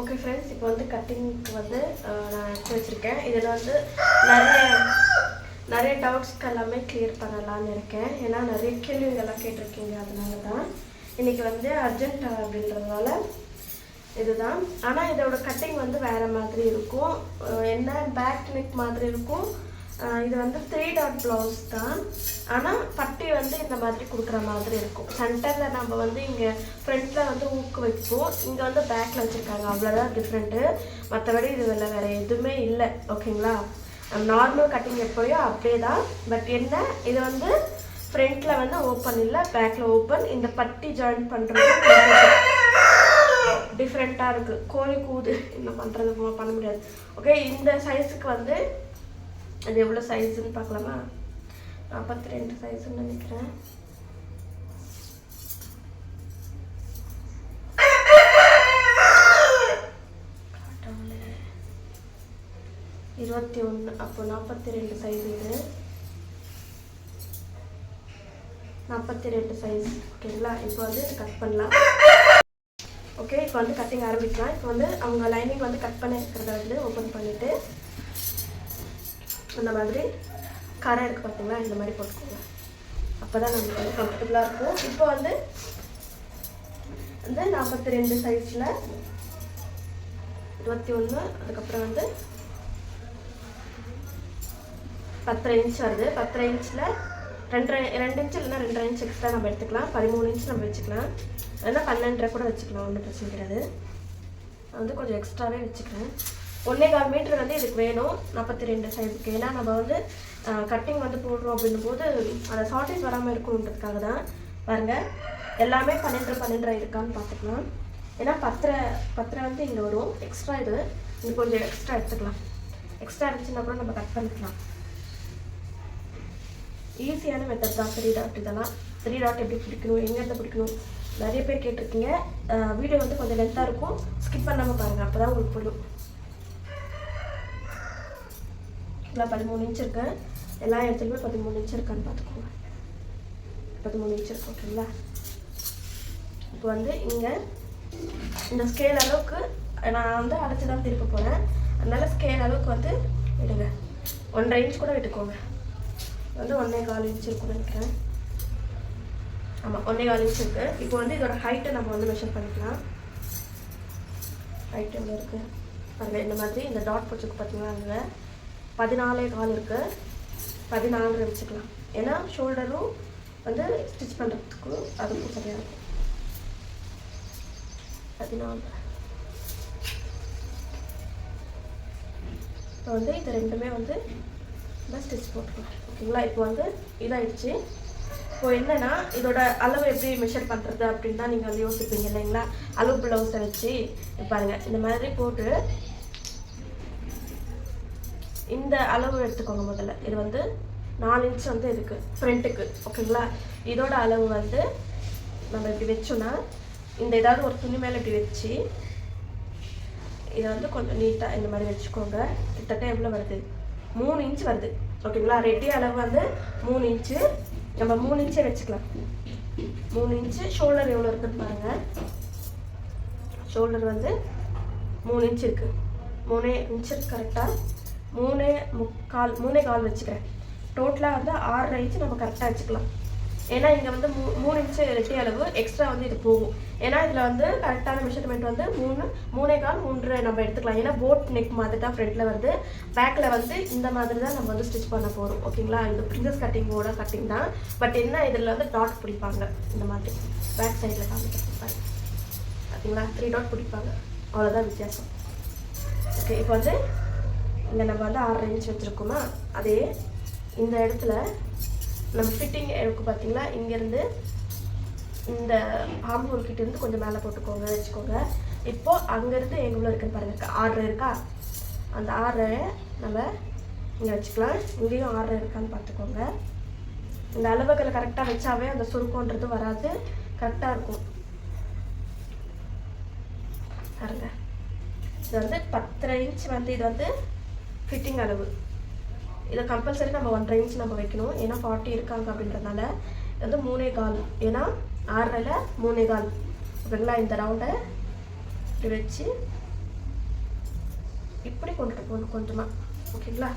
Okay friends, இப்போ வந்து கட்டிங்க்கு வந்து நான் எடுத்து வச்சுருக்கேன். இதில் வந்து நிறைய நிறைய டவுட்ஸ்க்கு எல்லாமே கிளியர் பண்ணலான்னு இருக்கேன். ஏன்னா நிறைய கேள்விங்கள்லாம் கேட்டிருக்கீங்க. அதனால தான் இன்றைக்கி வந்து அர்ஜென்ட் அப்படின்றதுனால இதுதான். ஆனால் இதோட கட்டிங் வந்து வேறு மாதிரி இருக்கும். என்ன பேக் நெக் மாதிரி இருக்கும். இது வந்து 3 டாட் ப்ளவுஸ் தான். ஆனால் பட்டி வந்து இந்த மாதிரி கொடுக்குற மாதிரி இருக்கும். சென்டரில் நம்ம வந்து இங்கே ஃப்ரண்ட்டில் வந்து ஊக்கு வைப்போம், இங்கே வந்து பேக்கில் வச்சுருக்காங்க. அவ்வளோதான் டிஃப்ரெண்ட்டு. மற்றபடி இது வேறு எதுவுமே இல்லை. ஓகேங்களா? நார்மல் கட்டிங் எப்போயோ அப்படியே தான். பட் என்ன, இது வந்து ஃப்ரண்ட்டில் வந்து ஓப்பன் இல்லை, பேக்கில் ஓப்பன். இந்த பட்டி ஜாயின் பண்ணுறது டிஃப்ரெண்ட்டாக இருக்குது. கோழி கூது என்ன பண்ணுறது பண்ண முடியாது. ஓகே, இந்த சைஸுக்கு வந்து அது எவ்வளோ சைஸுன்னு பார்க்கலாமா? 42 சைஸுன்னு நினைக்கிறேன். காட்டவுல 21, அப்போ 42 சைஸ். இது 42 சைஸ். ஓகேங்களா? இப்போ வந்து கட் பண்ணலாம். ஓகே, இப்போ வந்து கட்டிங் ஆரம்பிக்கலாம். இப்போ வந்து அவங்க லைனிங் வந்து கட் பண்ணி இருக்கிறத வந்து ஓப்பன் பண்ணிவிட்டு அந்த மாதிரி கரை இருக்குது பார்த்தீங்களா, இந்த மாதிரி போட்டுக்கோங்க. அப்போ தான் நமக்கு வந்து கம்ஃபர்டபுளாக இருக்கும். இப்போ வந்து 42 சைஸில் 21, அதுக்கப்புறம் வந்து 10 இன்ச் வருது. 10 இன்ச்சில் 2 இன்ச் இல்லைன்னா 2.5 இன்ச் எக்ஸ்ட்ரா நம்ம எடுத்துக்கலாம். 13 இன்ச் நம்ம வச்சுக்கலாம், இல்லைன்னா 12.5 கூட வச்சுக்கலாம். ஒன்றும் பிரச்சனை கிடையாது. வந்து கொஞ்சம் எக்ஸ்ட்ராவே வச்சுக்கிறேன். 1.25 மீட்டர் வந்து இதுக்கு வேணும் 42 சைஸுக்கு. ஏன்னா நம்ம வந்து கட்டிங் வந்து போடுறோம் அப்படின்னும் போது அந்த ஷார்ட்டேஜ் வராமல் இருக்கணுன்றதுக்காக தான். பாருங்கள், எல்லாமே 12 இருக்கான்னு பார்த்துக்கலாம். ஏன்னா 10 வந்து இங்கே வரும் எக்ஸ்ட்ரா. இது கொஞ்சம் எக்ஸ்ட்ரா எடுத்துக்கலாம். எக்ஸ்ட்ரா இருந்துச்சுன்னா கூட நம்ம கட் பண்ணிக்கலாம். ஈஸியான மெத்தட் தான் 3 டாட். இதெல்லாம் 3 டாட் எப்படி பிடிக்கணும், எங்கேருந்து பிடிக்கணும் நிறைய பேர் கேட்டிருக்கீங்க. வீடியோ வந்து கொஞ்சம் லென்த்தாக இருக்கும், ஸ்கிப் பண்ணாமல் பாருங்கள், அப்போ தான் உங்களுக்கு புரியும். இல்லை 13 இன்ச் இருக்கு. எல்லா இடத்துலையுமே 13 இன்ச் இருக்கான்னு பார்த்துக்கோங்க. 13 இன்ச் இருக்கு. ஓகேங்களா? இப்போ வந்து இங்கே இந்த ஸ்கேல் அளவுக்கு நான் வந்து அடைச்சி தான் திருப்ப போகிறேன். அதனால ஸ்கேல் அளவுக்கு வந்து விடுங்க. 1.5 இன்ச் கூட விட்டுக்கோங்க. வந்து 1.25 இன்ச் இருக்குன்னு நினைக்கிறேன். ஆமாம், 1.25 இன்ச் இருக்குது. இப்போ வந்து இதோட ஹைட்டை நம்ம வந்து மெஷர் பண்ணிக்கலாம். ஹைட் எவ்வளோ இருக்குது பாருங்கள். இந்த மாதிரி இந்த டாட் போச்சுக்கு பார்த்தீங்கன்னா அங்கே 14.25 இருக்குது. 14 வச்சுக்கலாம். ஏன்னா ஷோல்டரும் வந்து ஸ்டிச் பண்ணுறதுக்கு அதுக்கும் சரியாக இருக்கும். 14. இப்போ வந்து இது ரெண்டுமே வந்து ஸ்டிச் போட்டுக்கலாம். ஓகேங்களா? இப்போ வந்து இதாகிடுச்சு. இப்போ என்னென்னா இதோட அளவு எப்படி மெஷர் பண்ணுறது அப்படின்னு தான் நீங்கள் வந்து யோசிப்பீங்க இல்லைங்களா? அளவு ப்ளவுஸை வச்சு பாருங்கள், இந்த மாதிரி போட்டு இந்த அளவு எடுத்துக்கோங்க. முதல்ல இது வந்து 4 இன்ச் வந்து இதுக்கு ஃப்ரண்ட்டுக்கு. ஓகேங்களா? இதோட அளவு வந்து நம்ம இப்படி வச்சோன்னா இந்த ஏதாவது ஒரு துணி மேலே இப்படி வச்சு இதை வந்து கொஞ்சம் நீட்டாக இந்த மாதிரி வச்சுக்கோங்க. கிட்டத்தட்ட எவ்வளோ வருது? 3 இன்ச் வருது. ஓகேங்களா? ரெட்டி அளவு வந்து 3 இன்ச்சு. நம்ம 3 இன்ச்சே வச்சுக்கலாம். 3 இன்ச்சு. ஷோல்டர் எவ்வளோ இருக்குன்னு பாருங்கள். ஷோல்டர் வந்து 3 இன்ச் இருக்குது. 3 இன்ச் இருக்கு கரெக்டாக. 3.25 வச்சுக்கிறேன். டோட்டலாக வந்து 6.5 இன்ச்சு நம்ம கரெக்டாக வச்சுக்கலாம். ஏன்னா இங்கே வந்து 3 இன்ச்சு ரெட்டி அளவு எக்ஸ்ட்ரா வந்து இது போகும். ஏன்னா இதில் வந்து கரெக்டான மெஷர்மெண்ட் வந்து 3.25 நம்ம எடுத்துக்கலாம். ஏன்னா போட் நெக் மாதிரி தான் ஃப்ரண்ட்டில் வருது. பேக்கில் வந்து இந்த மாதிரி தான் நம்ம வந்து ஸ்டிச் பண்ண போகிறோம். ஓகேங்களா? இது பிரின்சஸ் கட்டிங்கோட கட்டிங் தான். பட் என்ன, இதில் வந்து டாட் பிடிப்பாங்க இந்த மாதிரி. பேக் சைடில் காமிப்பாங்க பார்த்தீங்களா? 3 டாட் பிடிப்பாங்க. அவ்வளோதான் வித்தியாசம். ஓகே, இப்போ வந்து இங்கே நம்ம வந்து 6.5 இன்ச் வச்சுருக்கோமா, அதே இந்த இடத்துல நம்ம ஃபிட்டிங் இருக்குது பார்த்தீங்களா? இங்கேருந்து இந்த ஆம்பூல் கிட்டேருந்து கொஞ்சம் மேலே போட்டுக்கோங்க, வச்சுக்கோங்க. இப்போது அங்கேருந்து எவ்வளோ இருக்குன்னு பாருங்கள். 6 இருக்கா? அந்த 6 நம்ம இங்கே வச்சுக்கலாம். இங்கேயும் 6 இருக்கான்னு பார்த்துக்கோங்க. இந்த அளவுகளை கரெக்டாக வச்சாவே அந்த சுருக்கன்றது வராது, கரெக்டாக இருக்கும். பாருங்க, இது வந்து 10.5 இன்ச் வந்து இது வந்து ஃபிட்டிங் அளவு. இதை கம்பல்சரி நம்ம 1.5 இன்ச் நம்ம வைக்கணும். ஏன்னா 40 இருக்காங்க அப்படின்றதுனால. இது வந்து 3.25. ஏன்னா 6ல் 3.25. ஓகேங்களா? இந்த ரவுண்டை இப்படி வச்சு இப்படி கொண்டுட்டு போகணும் கொஞ்சமாக. ஓகேங்களா?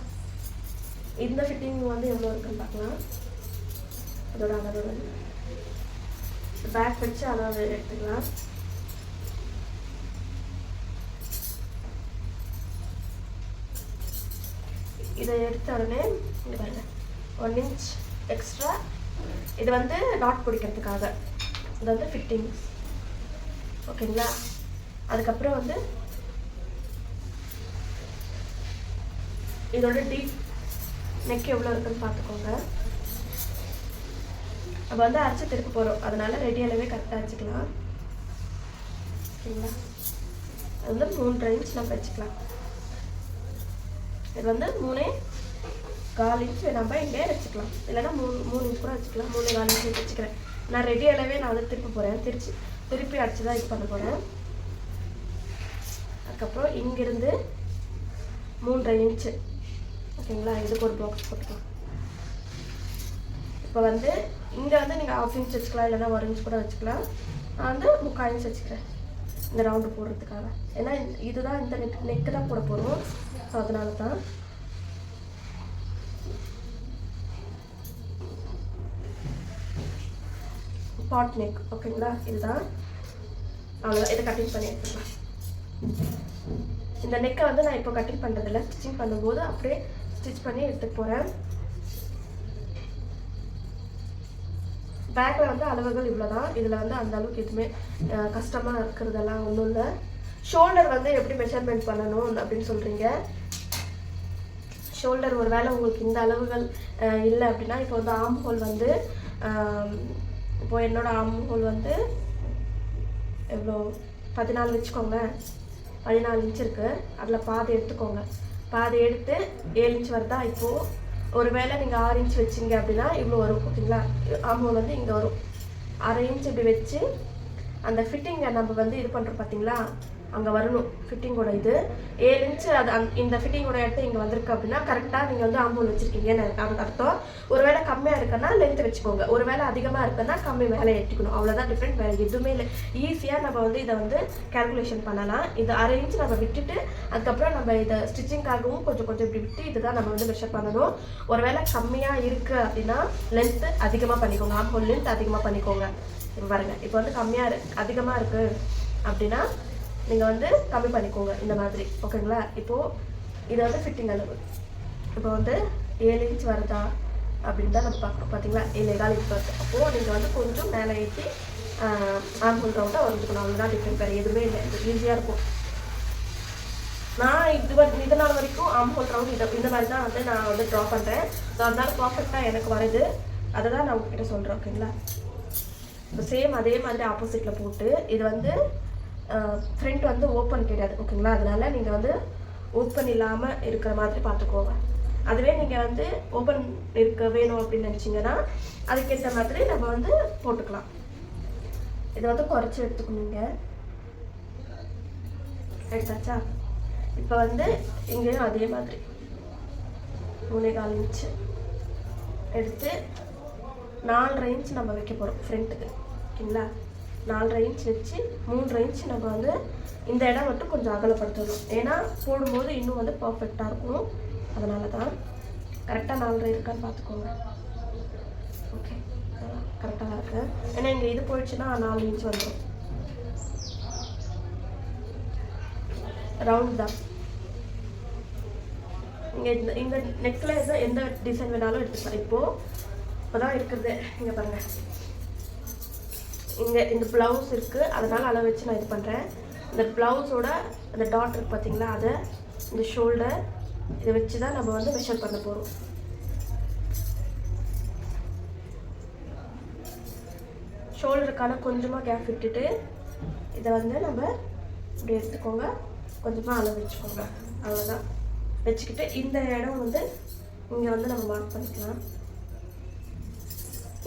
இந்த ஃபிட்டிங் வந்து எவ்வளோ இருக்குன்னு பார்க்கலாம். அதோட பேக் வச்சு அளவு எடுத்துக்கலாம். இதை எடுத்த உடனே இங்கே பாருங்க 1 இன்ச் எக்ஸ்ட்ரா. இது வந்து டாட் பிடிக்கிறதுக்காக, இது வந்து ஃபிட்டிங்ஸ். ஓகேங்களா? அதுக்கப்புறம் வந்து இதோட டீப் நெக் எவ்வளோ இருக்குன்னு பார்த்துக்கோங்க. நம்ம வந்து அரைச்சி திருப்ப போகிறோம், அதனால ரெடியாகவே கரெக்டாக வச்சுக்கலாம். ஓகேங்களா? அது வந்து 3.5 இன்ச் நம்ம வச்சுக்கலாம். இது வந்து 3.25 இன்ச் நம்ம இங்கே வச்சுக்கலாம். இல்லைன்னா 3 இன்ச் கூட வச்சுக்கலாம். 3.4 இன்ச் வச்சுக்கிறேன். நான் ரெடியாகவே நான் வந்து திருப்ப போகிறேன். திருப்பி அடிச்சு தான் இது பண்ண போகிறேன். அதுக்கப்புறம் இங்கேருந்து 3.5 இன்ச்சு. ஓகேங்களா? இதுக்கு ஒரு பாக்ஸ் போட்டுக்கலாம். இப்போ வந்து இங்கே வந்து நீங்கள் 1/2 இன்ச் வச்சுக்கலாம், இல்லைன்னா 1 இன்ச் கூட வச்சுக்கலாம். நான் வந்து 3/4 இன்ச் வச்சுக்கிறேன் இந்த ரவுண்டு போடுறதுக்காக. ஏன்னா இதுதான் இந்த நெக்கு தான் போட போகிறோம். ஸோ அதனால தான் பாட் நெக். ஓகேங்களா? இதுதான். அவ்வளோதான். இதை கட்டிங் பண்ணி எடுத்துக்கலாம். இந்த நெக்கை வந்து நான் இப்போ கட்டிங் பண்ணுறதில்ல, ஸ்டிச்சிங் பண்ணும்போது அப்படியே ஸ்டிச் பண்ணி எடுத்துக்க போகிறேன். பேக்கில் வந்து அளவுகள் இவ்வளோ தான். இதில் வந்து அந்த அளவுக்கு எதுவுமே கஷ்டமாக இருக்கிறதெல்லாம் ஒன்றும் இல்லை. ஷோல்டர் வந்து எப்படி மெஷர்மெண்ட் பண்ணணும் அப்படின்னு சொல்கிறீங்க. ஷோல்டர் ஒரு வேளை உங்களுக்கு இந்த அளவுகள் இல்லை அப்படின்னா, இப்போ வந்து ஆர்ம் ஹோல் வந்து இப்போ என்னோட ஆர்ம் ஹோல் வந்து எவ்வளோ 14 வச்சுக்கோங்க. 14 இன்ச் இருக்குது. அதில் பாதி எடுத்துக்கோங்க. பாதி எடுத்து 7 இன்ச் வருதா. இப்போது ஒரு வேளை நீங்கள் 6 இன்ச் வச்சிங்க அப்படின்னா இவ்வளோ வரும். ஓகேங்களா? ஆர்ம் ஹோல் வந்து இங்கே வரும். 1/2 இன்ச் இப்படி வச்சு அந்த ஃபிட்டிங்கை நம்ம வந்து இது பண்ணுறோம் பார்த்தீங்களா, அங்கே வரணும் ஃபிட்டிங்கோட இது. 7 இன்ச்சு அது இந்த ஃபிட்டிங்கோட இடத்து இங்கே வந்திருக்கு அப்படின்னா கரெக்டாக நீங்கள் வந்து ஆம்பூல் வச்சுருக்கீங்கன்னு அதுக்கு அர்த்தம். ஒரு வேளை கம்மியாக இருக்குன்னா லென்த்து வச்சுக்கோங்க, ஒரு வேளை அதிகமாக இருக்குன்னா கம்மி மேலே ஏற்றிக்கணும். அவ்வளோதான் டிஃப்ரெண்ட். வேறு எதுவுமே இல்லை. ஈஸியாக நம்ம வந்து இதை வந்து கேல்குலேஷன் பண்ணலாம். இது 1/2 இன்ச் நம்ம விட்டுட்டு அதுக்கப்புறம் நம்ம இதை ஸ்டிச்சிங்காகவும் கொஞ்சம் கொஞ்சம் இப்படி விட்டு இதுதான் நம்ம வந்து மெஷர் பண்ணணும். ஒரு வேளை கம்மியாக இருக்குது அப்படின்னா லென்த்து அதிகமாக பண்ணிக்கோங்க. ஆம்பூல் லென்த் அதிகமாக பண்ணிக்கோங்க. இப்போ பாருங்கள், இப்போ வந்து அதிகமாக இருக்குது அப்படின்னா நீங்கள் வந்து கம்மி பண்ணிக்கோங்க இந்த மாதிரி. ஓகேங்களா? இப்போது இதை வந்து ஃபிட்டிங் அளவு இப்போ வந்து 7 இன்ச் வருதா அப்படின்னு தான் நம்ம பார்க்கணும். பார்த்தீங்களா? 7.25 இன்ச் வருது. அப்போது நீங்கள் வந்து கொஞ்சம் மேலே ஏற்றி ஆம்பூல் ரவுண்டாக வந்துக்கணும். அவ்வளோதான் டிஃப்ரெண்ட். வேறு எதுவுமே இல்லை. இது ஈஸியாக இருக்கும். நான் இது நாள் வரைக்கும் ஆம்பூல் ரவுண்ட் இந்த மாதிரி தான் வந்து நான் வந்து ட்ரா பண்ணுறேன். ஸோ அதனால பர்ஃபெக்டாக எனக்கு வருது. அதை தான் நான் உங்ககிட்ட சொல்கிறேன். ஓகேங்களா? இப்போ சேம் அதே மாதிரி ஆப்போசிட்டில் போட்டு இது வந்து ஃப்ரண்ட் வந்து ஓப்பன் கிடையாது. ஓகேங்களா? அதனால நீங்கள் வந்து ஓப்பன் இல்லாமல் இருக்கிற மாதிரி பார்த்துக்கோங்க. அதுவே நீங்கள் வந்து ஓப்பன் இருக்க வேணும் அப்படின்னு நினச்சிங்கன்னா அதுக்கேற்ற மாதிரி நம்ம வந்து போட்டுக்கலாம். இதை வந்து குறைச்சி எடுத்துக்கணுங்க. எடுத்தாச்சா? இப்போ வந்து இங்கேயும் அதே மாதிரி 3.25 இன்ச்சு எடுத்து 4.5 இன்ச் நம்ம வைக்க போகிறோம் ஃப்ரண்ட்டுக்கு. ஓகேங்களா? 4.5 இன்ச் வச்சு 3.5 இன்ச் நம்ம வந்து இந்த இடம் மட்டும் கொஞ்சம் அகலப்படுத்தணும். ஏன்னா போடும்போது இன்னும் வந்து பர்ஃபெக்டாக இருக்கும். அதனால தான் கரெக்டாக 4.5 இருக்கான்னு பார்த்துக்கோங்க. ஓகே, கரெக்டாக தான் இருக்கு. ஏன்னா இங்கே இது போயிடுச்சுன்னா 4 இன்ச் வந்துடும். ரவுண்ட் தான். இங்கே நெக்கில் எந்த டிசைன் வேணாலும் எடுத்துக்கலாம். இப்போ தான் இருக்கிறது. இங்கே பாருங்கள், இங்கே இந்த ப்ளவுஸ் இருக்குது, அதனால் அளவு வச்சு நான் இது பண்ணுறேன். இந்த ப்ளவுஸோட அந்த டாட் இருக்குது பார்த்தீங்களா, அதை இந்த ஷோல்டர் இதை வச்சு தான் நம்ம வந்து மெஷர் பண்ண போகிறோம். ஷோல்டருக்கான கொஞ்சமாக கேப் விட்டுட்டு இதை வந்து நம்ம இப்படி எடுத்துக்கோங்க. கொஞ்சமாக அளவு வச்சுக்கோங்க. அவ்வளோதான். வச்சுக்கிட்டு இந்த இடம் வந்து இங்கே வந்து நம்ம மார்க் பண்ணிக்கலாம்.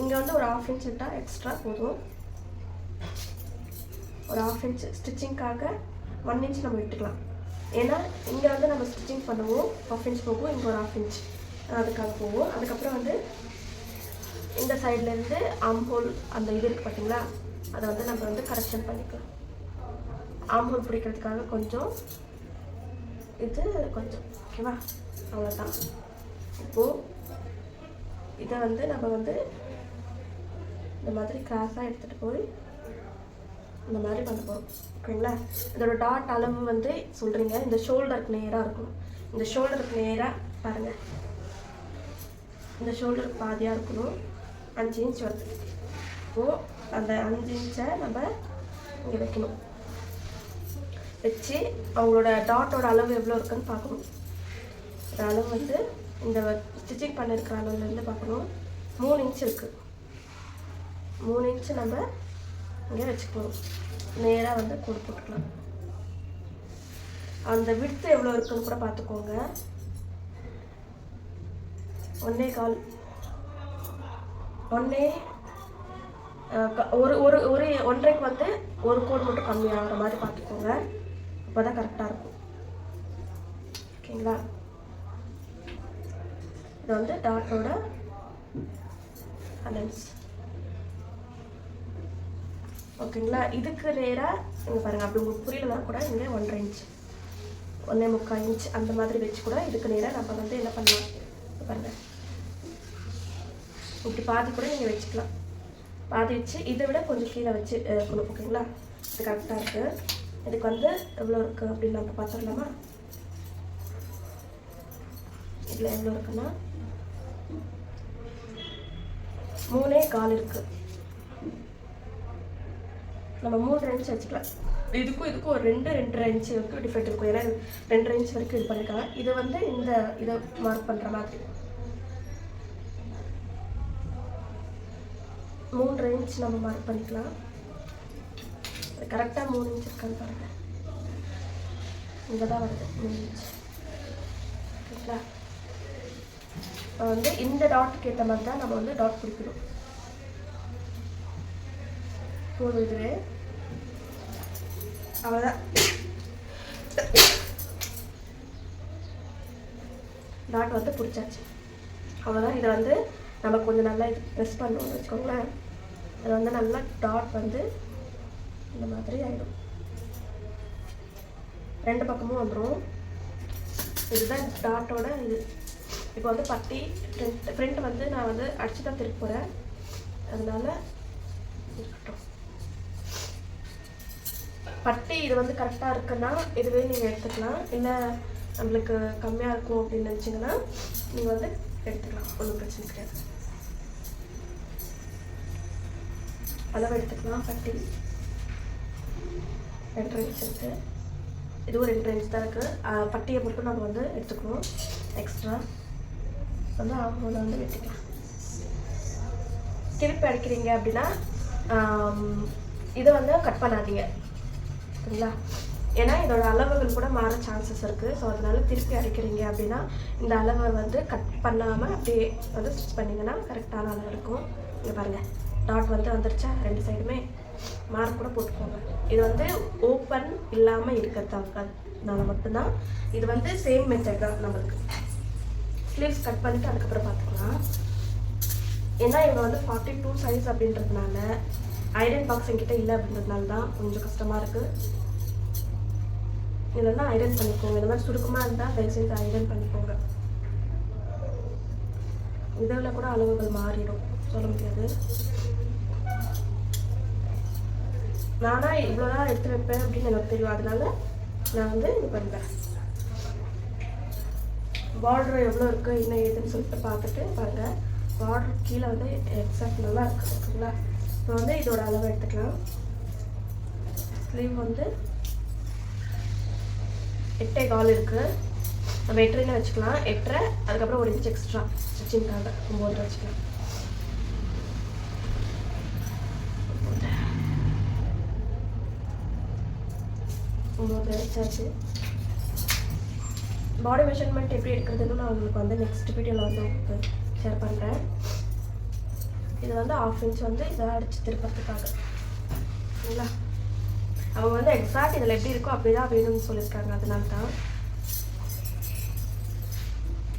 இங்கே வந்து ஒரு 1/2 இன்ச் விட்டால் எக்ஸ்ட்ரா போதும். ஒரு 1/2 இன்ச் ஸ்டிச்சிங்காக 1 இன்ச் நம்ம விட்டுக்கலாம். ஏன்னா இங்கே வந்து நம்ம ஸ்டிச்சிங் பண்ணுவோம், 1/2 இன்ச் போகும். இங்கே ஒரு 1/2 இன்ச் அதுக்காக போகும். அதுக்கப்புறம் வந்து இந்த சைட்லேருந்து ஆம்ஹோல் அந்த இது இருக்குது பார்த்தீங்களா, அதை வந்து நம்ம வந்து கரெக்ஷன் பண்ணிக்கலாம். ஆம்ஹோல் பிடிக்கிறதுக்காக கொஞ்சம் இது கொஞ்சம். ஓகேவா? அவ்வளோதான். இப்போது இதை வந்து நம்ம வந்து இந்த மாதிரி கிராஸாக எடுத்துகிட்டு போய் இந்த மாதிரி பண்ண போகிறோம். ஓகேங்களா? இதோட டாட் அளவு வந்து சொல்கிறீங்க, இந்த ஷோல்டருக்கு நேராக இருக்கணும். இந்த ஷோல்டருக்கு நேராக பாருங்கள், இந்த ஷோல்டருக்கு பாதியாக இருக்கணும். 5 இன்ச் வருது. இப்போது அந்த 5 இன்ச்சை நம்ம இங்கே வைக்கணும். வச்சு அவங்களோட டாட்டோட அளவு எவ்வளோ இருக்குன்னு பார்க்கணும். இந்த அளவு வந்து இந்த ஸ்டிச்சிங் பண்ணியிருக்கிற அளவுலேருந்து பார்க்கணும். 3 இன்ச் இருக்குது. 3 இன்ச்சு நம்ம இங்கே வச்சுக்கணும். நேராக வந்து கோடு போட்டுக்கலாம். அந்த விட்த்து எவ்வளோ இருக்குன்னு கூட பார்த்துக்கோங்க. 1.25 ஒரு ஒரு ஒரு 1.5க்கு வந்து ஒரு கோடு மட்டும் கம்மியாகிற மாதிரி பார்த்துக்கோங்க. அப்போ தான் கரெக்டாக இருக்கும். ஓகேங்களா? இது வந்து டாட்டோட அலன்ஸ். ஓகேங்களா? இதுக்கு நேராக இங்கே பாருங்கள், அப்படி உங்களுக்கு புரியலனா கூட இங்கே 1.5 இன்ச் 1.25 இன்ச் அந்த மாதிரி வச்சு கூட இதுக்கு நேராக நம்ம வந்து என்ன பண்ணலாம் பாருங்கள், இப்படி பாதி கூட நீங்கள் வச்சுக்கலாம். பாதி வச்சு இதை விட கொஞ்சம் கீழே வச்சு இருக்கணும். ஓகேங்களா? இது கரெக்டாக இருக்குது. இதுக்கு வந்து எவ்வளோ இருக்குது அப்படின்னு நம்ம பார்த்துடலாமா? இதில் எவ்வளோ இருக்குன்னா 3.25 இருக்குது. நம்ம 3 இன்ச் வச்சுக்கலாம். இதுக்கும் ஒரு 2.5 இன்ச் வரைக்கும் டிஃபரெண்ட் இருக்கும். ஏன்னா 2 இன்ச் வரைக்கும் இது பண்ணியிருக்காங்க. இது வந்து இந்த இதை மார்க் பண்ணுற மாதிரி 3 இன்ச் நம்ம மார்க் பண்ணிக்கலாம். கரெக்டாக 3 இன்ச் இருக்கான்னு பாருங்கள். இங்கே தான் வருது 3 இன்ச். ஓகேங்களா? வந்து இந்த டாட்டுக்கு ஏற்ற மாதிரி தான் நம்ம வந்து டாட் பிடிக்கணும். போதும், இதுவே அவ்வளோதான். டாட் வந்து பிடிச்சாச்சு. அவ்வளோதான். இதை வந்து நம்ம கொஞ்சம் நல்லா இது ப்ரெஸ் பண்ணணும்னு வச்சுக்கோங்களேன். அது வந்து நல்லா டாட் வந்து இந்த மாதிரி ஆகிடும். 2 பக்கமும் வந்துடும். இதுதான் டாட்டோட இது. இப்போ வந்து பட்டி ஃப்ரண்ட் வந்து நான் வந்து அடிச்சு தான் திருப்ப போகிறேன். அதனால இருக்கட்டும். பட்டி இது வந்து கரெக்டாக இருக்குன்னா இதுவே நீங்கள் எடுத்துக்கலாம். இல்லை நம்மளுக்கு கம்மியாக இருக்கும் அப்படின்னு நினச்சிங்கன்னா நீங்கள் வந்து எடுத்துக்கலாம். ஒன்றும் பிரச்சனை கிடையாது. அளவு எடுத்துக்கலாம். பட்டி 2.5 இன்ச் இருக்குது. இதுவும் 2.5 இன்ச் தான் இருக்குது. பட்டியை மட்டும் நம்ம வந்து எடுத்துக்கணும். எக்ஸ்ட்ரா வந்து ஆகும்போது வந்து வெட்டிக்கலாம். திருப்பி அடிக்கிறீங்க அப்படின்னா இதை வந்து கட் பண்ணாதீங்க. சரிங்களா? ஏன்னா இதோட அளவுகள் கூட மாற சான்சஸ் இருக்குது. ஸோ அதனால திருப்பி அடிக்கிறீங்க அப்படின்னா இந்த அளவை வந்து கட் பண்ணாமல் அப்படியே வந்து ஸ்டிச் பண்ணிங்கன்னா கரெக்டான அளவு இருக்கும். இங்கே பாருங்கள், டாட் வந்து வந்துருச்சா? 2 சைடுமே மார்க் கூட போட்டுக்கோங்க. இது வந்து ஓப்பன் இல்லாமல் இருக்கிறதுனால மட்டும்தான். இது வந்து சேம் மெத்தட் தான். நம்மளுக்கு ஸ்லீவ்ஸ் கட் பண்ணிவிட்டு அதுக்கப்புறம் பார்த்துக்கலாம். ஏன்னா இவங்க வந்து 42 சைஸ் அப்படின்றதுனால ஐரன் பாக்ஸ் என்கிட்ட இல்லை அப்படின்றதுனால தான் கொஞ்சம் கஷ்டமாக இருக்குது. இல்லைன்னா ஐரன் பண்ணிக்கோங்க. இந்த மாதிரி சுருக்கமாக இருந்தால் தயவுசெய்து ஐரன் பண்ணிக்கோங்க. இதில் கூட அளவுகள் மாறிடும், சொல்ல முடியாது. நானா இவ்வளோதான் எடுத்து வைப்பேன் அப்படின்னு எனக்கு தெரியும். அதனால நான் வந்து இது பண்ணுறேன். பார்டர் எவ்வளோ இருக்குது என்ன ஏதுன்னு சொல்லிட்டு பார்த்துட்டு பாருங்கள். பார்டர் கீழே வந்து எக்ஸாக்ட் நல்லா இருக்குது. ஓகேங்களா? இப்போ வந்து இதோட அளவு எடுத்துக்கலாம். ஸ்லீவ் வந்து 8.25 இருக்குது. நம்ம 8.5 வச்சுக்கலாம். 8.5 அதுக்கப்புறம் 1 இன்ச் எக்ஸ்ட்ரா ஸ்டிச்சிங்காக 9 வச்சுக்கலாம். வச்சாச்சு. பாடி மெஷர்மெண்ட் எப்படி எடுக்கிறதுன்னு நான் உங்களுக்கு வந்து நெக்ஸ்ட் வீடியோவில் வந்து உங்களுக்கு ஷேர் பண்ணுறேன். இது வந்து 1/2 இன்ச் வந்து இதை அடித்து திருப்பறதுக்காக. சரிங்களா? அவங்க வந்து எக்ஸாக்ட் இதில் எப்படி இருக்கோ அப்படி தான் வேணும்னு சொல்லியிருக்காங்க. அதனால தான்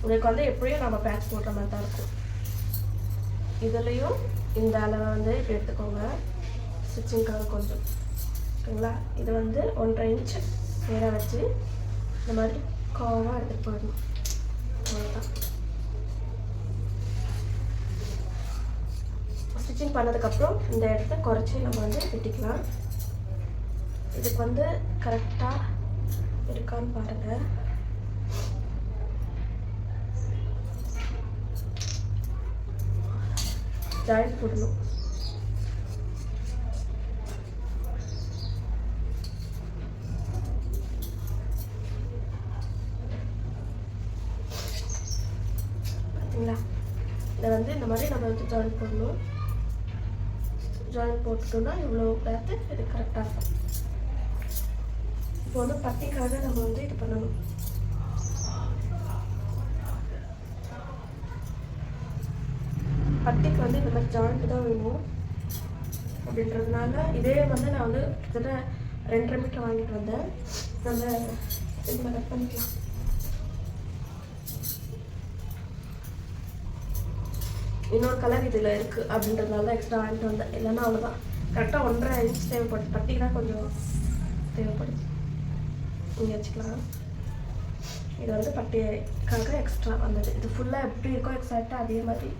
உங்களுக்கு வந்து எப்படியும் நம்ம பேட்ச் போடுற மாதிரி தான் இருக்கும். இதுலேயும் இந்த அளவை வந்து இப்படி எடுத்துக்கோங்க ஸ்டிச்சிங்காக கொஞ்சம். ஓகேங்களா? இது வந்து 1.5 இன்ச் நேராக வச்சு இந்த மாதிரி கோவாக எடுத்துகிட்டு போயிடணும். அவ்வளோதான். ஸ்டிச்சிங் பண்ணதுக்கப்புறம் இந்த இடத்த குறைச்சி நம்ம வந்து வெட்டிக்கலாம். இதுக்கு வந்து கரெக்டாக இருக்கான்னு பாருங்கள். ஜாயின் போடணும். பார்த்தீங்களா? இதை வந்து இந்த மாதிரி நம்ம வந்து ஜாயின் போடணும். ஜாயின் போட்டுட்டோம்னா இவ்வளோ பார்த்து இது கரெக்டாக இருக்கும். இப்போ வந்து பட்டிக்காக நம்ம வந்து இது பண்ணணும். பட்டிக்கு வந்து இந்த மாதிரி ஜாயிண்ட் தான் வேணும். அப்படின்றதுனால இதே வந்து நான் வந்து கிட்டத்தட்ட 2.5 மீட்டர் வாங்கிட்டு வந்தேன். நம்ம இதில் கட் பண்ணிக்கலாம். இன்னொரு கலர் இதில் இருக்குது அப்படின்றதுனால எக்ஸ்ட்ரா வாங்கிட்டு வந்தேன். இல்லைன்னா அவ்வளோதான். கரெக்டாக 1.5 இன்ச் தேவைப்படுது. பட்டிக்கு தான் கொஞ்சம் தேவைப்படுது. நீங்கள் வச்சுக்கலாம். இது வந்து பட்டிக்காக எக்ஸ்ட்ரா வந்தது. இது ஃபுல்லாக எப்படி இருக்கோ எக்ஸாக்டாக அதே மாதிரி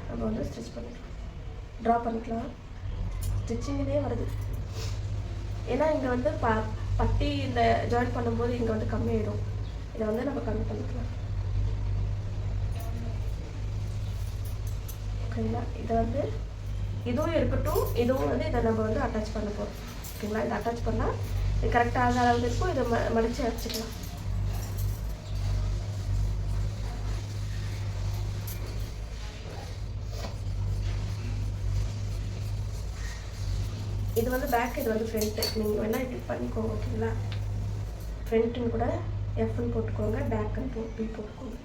நம்ம வந்து ஸ்டிச் பண்ணிக்கலாம், ட்ரா பண்ணிக்கலாம். ஸ்டிச்சிங்லேயே வருது. ஏன்னா இங்கே வந்து பட்டி இந்த ஜாயின் பண்ணும்போது இங்கே வந்து கம்மியாயிடும். இதை வந்து நம்ம கம்மி பண்ணிக்கலாம். ஓகேங்களா? இதை வந்து இதுவும் இருக்கட்டும். இதுவும் வந்து இதை நம்ம வந்து அட்டாச் பண்ண போகிறோம். ஓகேங்களா? இதை அட்டாச் பண்ணால் இது கரெக்டாக அளவு இருக்கும். இதை மடித்து அடிச்சுக்கலாம். இது வந்து பேக், இது வந்து ஃப்ரண்ட்டு. நீங்கள் வேணால் இப்படி பண்ணிக்கோங்க. ஓகேங்களா? ஃப்ரண்ட்டுன்னு கூட எஃப்னு போட்டுக்கோங்க, பேக்குன்னு பி போட்டுக்கோங்க.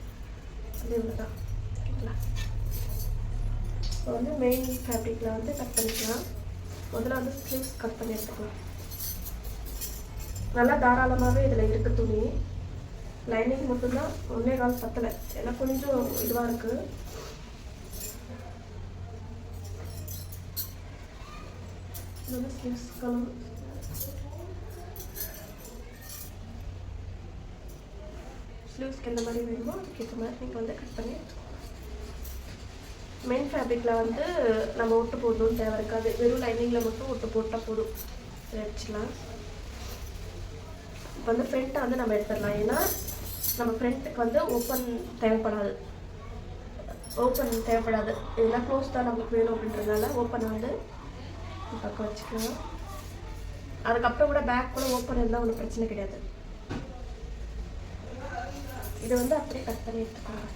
அது இவ்வளோ தான். ஓகேங்களா? இப்போ வந்து மெயின் ஃபேப்ரிக்கில் வந்து கட் பண்ணிக்கலாம். முதல்ல வந்து ஸ்லீவ்ஸ் கட் பண்ணி எடுத்துக்கலாம். நல்லா தாராளமாகவே இதில் இருக்குது துணி. லைனிங் மட்டும்தான் 1.25 பத்தலை. ஏன்னா கொஞ்சம் இதுவாக இருக்குது. ஸ்லீவ்ஸ்க்கு எந்த மாதிரி வேணுமோ அதுக்கேற்ற மாதிரி நீங்கள் வந்து கட் பண்ணி மெயின் ஃபேப்ரிக்கில் வந்து நம்ம ஒட்டு போடணும்னு தேவை இருக்காது. வெறும் லைனிங்கில் மட்டும் ஒட்டு போட்டால் போதும். வச்சுக்கலாம். இப்போ வந்து ஃப்ரண்ட்டை வந்து நம்ம எடுத்துடலாம். ஏன்னா நம்ம ஃப்ரண்ட்டுக்கு வந்து ஓப்பன் தேவைப்படாது. இதெல்லாம் க்ளோஸ் தான் நமக்கு வேணும். அப்படின்றதுனால ஓப்பன் வந்து பக்கம் வச்சுக்கலாம். அதுக்கப்புறம் கூட பேக் கூட ஓப்பன் இருந்தால் ஒன்றும் பிரச்சனை கிடையாது. இது வந்து அப்படியே கட் பண்ணி எடுத்துக்கோங்க.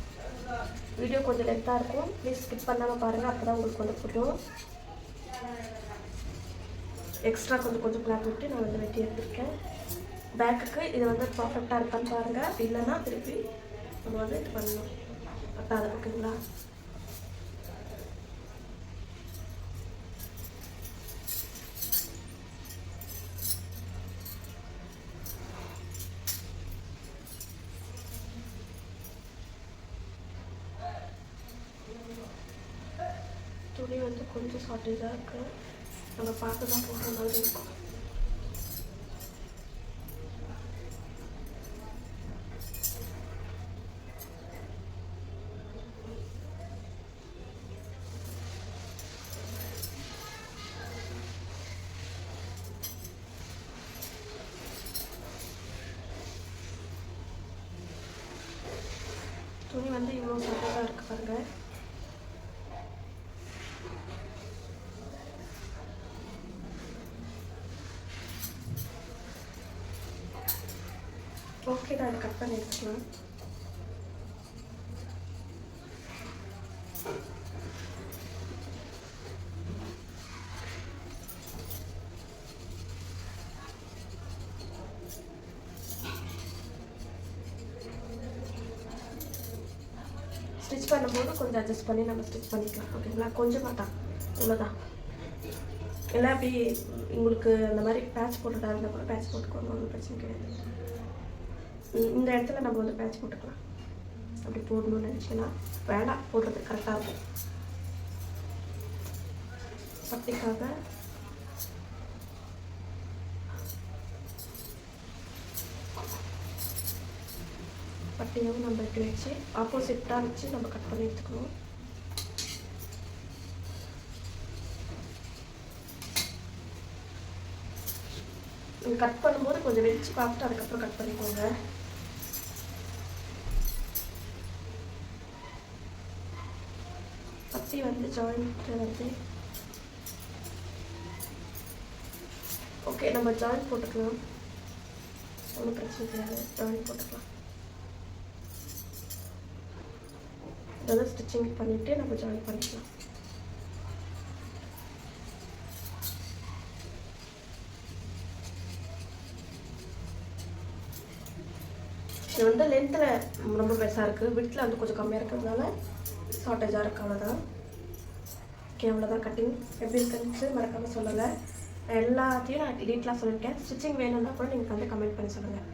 வீடியோ கொஞ்சம் லென்த்தாக இருக்கும். ப்ளீஸ் ஸ்கிப் பண்ணாமல் பாருங்கள். அப்போ தான் உங்களுக்கு வந்து புரியும். எக்ஸ்ட்ரா கொஞ்சம் கிளாத் விட்டு நான் வந்து வெட்டி எடுத்துருக்கேன். பேக்குக்கு இது வந்து பர்ஃபெக்டாக இருக்கான்னு பாருங்கள். இல்லைன்னா திருப்பி நம்ம வந்து இது பண்ணணும். பத்தாது. ஓகேங்களா? துணி வந்து கொஞ்சம் ஷார்ட்டேஜாக இருக்குது. நம்ம பார்த்து தான் போடுற மாதிரி இருக்கும். துணி வந்து இவ்வளோ ஷார்ட்டேஜாக இருக்குது பாருங்கள். ஓகே தான். அதை கட் பண்ணி எடுத்துக்கலாம். ஸ்டிச் பண்ணும்போது கொஞ்சம் அட்ஜஸ்ட் பண்ணி நம்ம ஸ்டிச் பண்ணிக்கலாம். ஓகேங்களா? கொஞ்சமாக தான், இவ்வளோதான். எல்லாம் அப்படி உங்களுக்கு இந்த மாதிரி பேட்ச் போட்டுட்டா இருந்தால் கூட பேட்ச் போட்டுக்கோங்க. ஒன்றும் பிரச்சனை கிடையாது. இந்த இடத்துல நம்ம வந்து பேட்ச் போட்டுக்கலாம். அப்படி போடணும்னு நினச்சிங்கன்னா வேண்டாம், போடுறது கரெக்டாக இருக்கும். பட்டிக்காக பட்டியவும் நம்ம இப்படி வச்சு ஆப்போசிட்டாக வச்சு நம்ம கட் பண்ணி எடுத்துக்கணும். நீங்கள் கட் பண்ணும்போது கொஞ்சம் வச்சு பார்த்துட்டு அதுக்கப்புறம் கட் பண்ணிக்கோங்க. பட்டி வந்து ஜாயிண்ட்டு வந்து ஓகே, நம்ம ஜாயிண்ட் போட்டுக்கலாம். ஒன்றும் பிரச்சனை கிடையாது, ஜாயிண்ட் போட்டுக்கலாம். இதெல்லாம் ஸ்டிச்சிங் பண்ணிவிட்டு நம்ம ஜாயின் பண்ணிக்கலாம். இது வந்து லென்த்தில் ரொம்ப பெருசாக இருக்குது, விட்த்தில் வந்து கொஞ்சம் கம்மியாக இருக்கிறதுனால ஷார்ட்டேஜாக இருக்குது, அவ்வளோதான். ஓகே, அவ்வளோதான் கட்டிங். எப்படி இருக்குன்னு மறக்காமல் சொல்லுங்கள். எல்லாத்தையும் நான் டீட்டெயிலாக சொல்லியிருக்கேன். ஸ்டிச்சிங் வேணும்னா கூட நீங்கள் வந்து கமெண்ட் பண்ணி சொல்லுங்கள்.